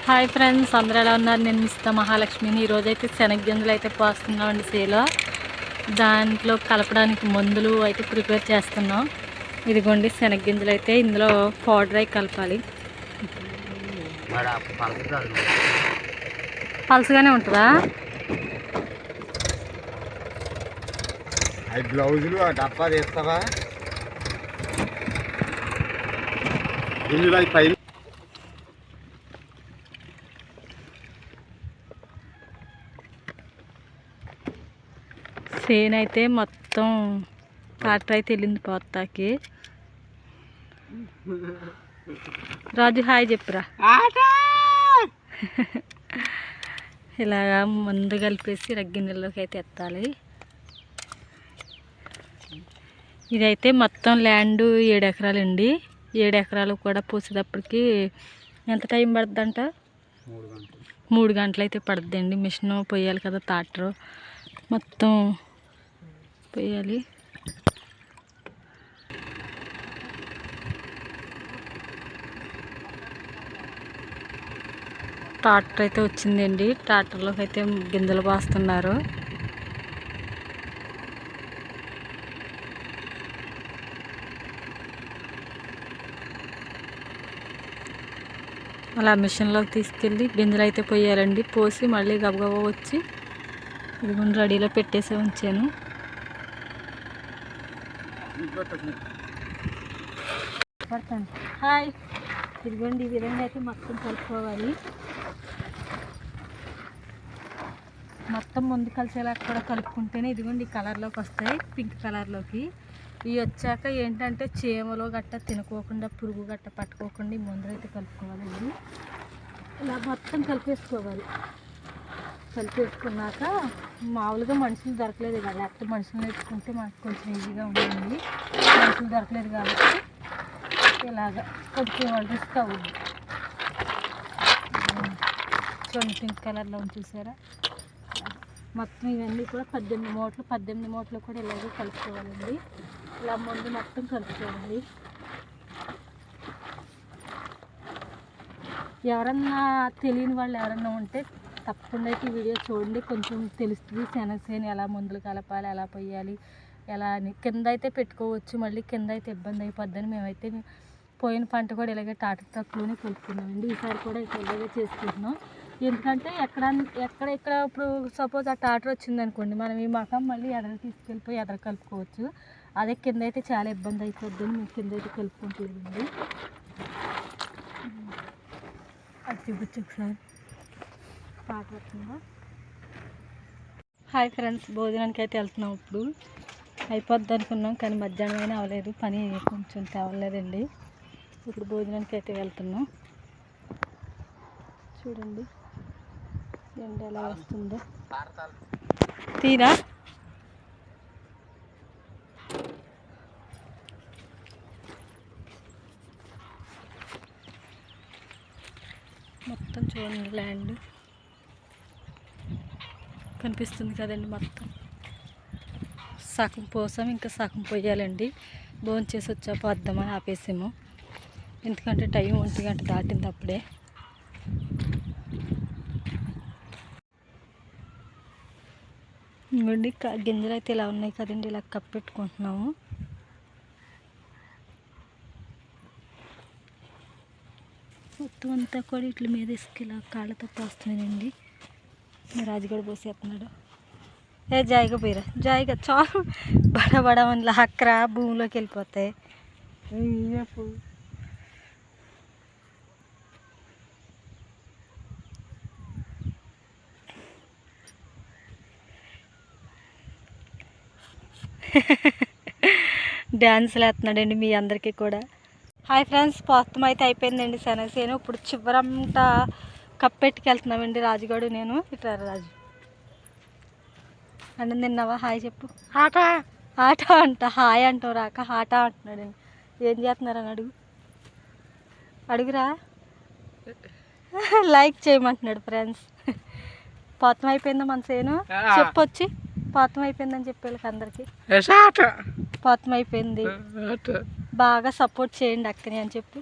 Hi friends, అందరూ ఎలా ఉన్నారు? నేను మిస్తా మహాలక్ష్మిని. ఈరోజైతే శనగగింజలు అయితే పోస్తున్నామండి సేలో. దాంట్లో కలపడానికి మందులు అయితే ప్రిపేర్ చేస్తున్నాం. ఇదిగోండి శనగగింజలు అయితే ఇందులో పౌడర్ అయి కలపాలి. పలసగానే ఉంటుందా? గ్లౌజులు డబ్బా తీస్తావా? పైన సేన్ అయితే మొత్తం ట్రాక్టర్ అయితే వెళ్ళింది పోతాకి. రాజు హాయ్ చెప్పురా. ఇలాగా మందు కలిపేసి రగ్గిన్నెల్లోకి అయితే ఎత్తాలి. ఇదైతే మొత్తం ల్యాండ్ 7 ఎకరాలండి. 7 ఎకరాలు కూడా పోసేటప్పటికి ఎంత టైం పడుతుందంట? 3 గంటలు అయితే పడుతుందండి. మిషన్ పోయాలి కదా, ట్రాక్టర్ మొత్తం పోయాలి. ట్రాక్టర్ అయితే వచ్చిందండి. ట్రాక్టర్లోకి అయితే గింజలు పోస్తున్నారు. అలా మిషన్లోకి తీసుకెళ్ళి గింజలు అయితే పోయాలండి. పోసి మళ్ళీ గబగబా వచ్చి ఇదిగోండి రెడీలో పెట్టేసి ఉంచాను. హాయ్, ఇదిగోండి ఈ విధంగా అయితే మొత్తం కలుపుకోవాలి. మొత్తం ముందు కలిసేలా కూడా కలుపుకుంటేనే ఇదిగోండి ఈ కలర్లోకి వస్తాయి, పింక్ కలర్లోకి. ఇవి వచ్చాక ఏంటంటే చీమలు గట్ట తినుకోకుండా, పురుగు గట్ట పట్టుకోకుండా ఈ మందులు అయితే కలుపుకోవాలండి. ఇలా మొత్తం కలిపేసుకోవాలి. కలిపేసుకున్నాక మామూలుగా మనుషులు దొరకలేదు కదా, లేకపోతే మనుషులు నేర్చుకుంటే మనకు కొంచెం ఈజీగా ఉంటుంది. మనుషులు దొరకలేదు కాబట్టి ఇలాగ కొంచెం రిస్క్ అవుద్ది. చూడండి పింక్ కలర్లో చూసారా? మొత్తం ఇవన్నీ కూడా 18 మూటలు కూడా ఇలాగే కలుపుకోవాలండి. ఇలా ముందు మొత్తం కలుపుకోవాలి. ఎవరన్నా తెలియని వాళ్ళు ఎవరన్నా ఉంటే తప్పకుండా అయితే ఈ వీడియో చూడండి, కొంచెం తెలుస్తుంది. శనగసేను ఎలా మందులు కలపాలి, ఎలా పోయాలి, ఎలా అని. కింద అయితే పెట్టుకోవచ్చు, మళ్ళీ కింద అయితే ఇబ్బంది అయిపోద్దని మేమైతే పోయిన పంట కూడా ఇలాగే ట్రాక్టర్లోనే కలుపుకున్నామండి. ఈసారి కూడా అయితే ఇలాగే చేసుకుంటున్నాం. ఎందుకంటే ఎక్కడ ఇప్పుడు సపోజ్ ఆ ట్రాక్టర్ వచ్చింది అనుకోండి, మనం ఈ మకం మళ్ళీ ఎదర తీసుకెళ్ళిపోయి ఎదర కలుపుకోవచ్చు. అదే కింద అయితే చాలా ఇబ్బంది అయిపోద్దని మేము కింద అయితే కలుపుకుంటలేదండి. అది చూపించు ఒకసారి పాట వస్తుందా? హాయ్ ఫ్రెండ్స్, భోజనానికి అయితే వెళ్తున్నాం. ఇప్పుడు అయిపోద్ది అనుకున్నాం కానీ మధ్యాహ్నం అయినా అవ్వలేదు, పని కొంచెం తేవలేదండి. ఇప్పుడు భోజనానికి అయితే వెళ్తున్నాం. చూడండి ఎండ ఎలా వస్తుందో. తీరా మొత్తం చూడండి, ల్యాండ్ కనిపిస్తుంది కదండి. మొత్తం సగం పోసాం, ఇంకా సగం పోయాలండి. భోంచేసి వచ్చా పోద్దామని ఆపేసాము, ఎందుకంటే టైం 1 గంట దాటింది అప్పుడే. ఇంకోండి గింజలు అయితే ఇలా ఉన్నాయి కదండి, ఇలా కప్పెట్టుకుంటున్నాము. మొత్తం అంతా కూడా ఇట్ల మీద ఇసుక ఇలా కాళ్ళతో పోస్తున్నానండి. రాజుగడ పోసేస్తున్నాడు. జాయిగా పోయిరా, జాయిగా చాలు బడబడమని లాక్కరా, భూమిలోకి వెళ్ళిపోతాయి. డ్యాన్సులు వేస్తున్నాడండి మీ అందరికీ కూడా. హాయ్ ఫ్రెండ్స్, పోస్తం అయితే అయిపోయిందండి శనగసేను. ఇప్పుడు చివరంతా కప్పెట్టుకెళ్తున్నామండి రాజుగాడు నేను. ఇట్లా రాజు అన్నం తిన్నావా? హాయ్ చెప్పు. ఆట ఆట అంట, హాయ్ అంటావు రాక ఆట అంటున్నాడండి. ఏం చేస్తున్నారని అడుగురా. లైక్ చేయమంటున్నాడు ఫ్రెండ్స్. పోతం అయిపోయిందా మన సేను? చెప్పొచ్చి పోతం అయిపోయిందని చెప్పేళ్ళకి అందరికి పోతం అయిపోయింది, బాగా సపోర్ట్ చేయండి అక్కని అని చెప్పు.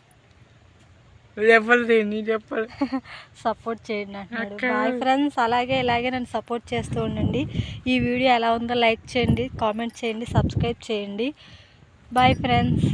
సపోర్ట్ చేయండి అంటున్నాడు. బాయ్ ఫ్రెండ్స్, అలాగే ఇలాగే నన్ను సపోర్ట్ చేస్తూ ఉండండి. ఈ వీడియో ఎలా ఉందో లైక్ చేయండి, కామెంట్ చేయండి, సబ్స్క్రైబ్ చేయండి. Bye friends.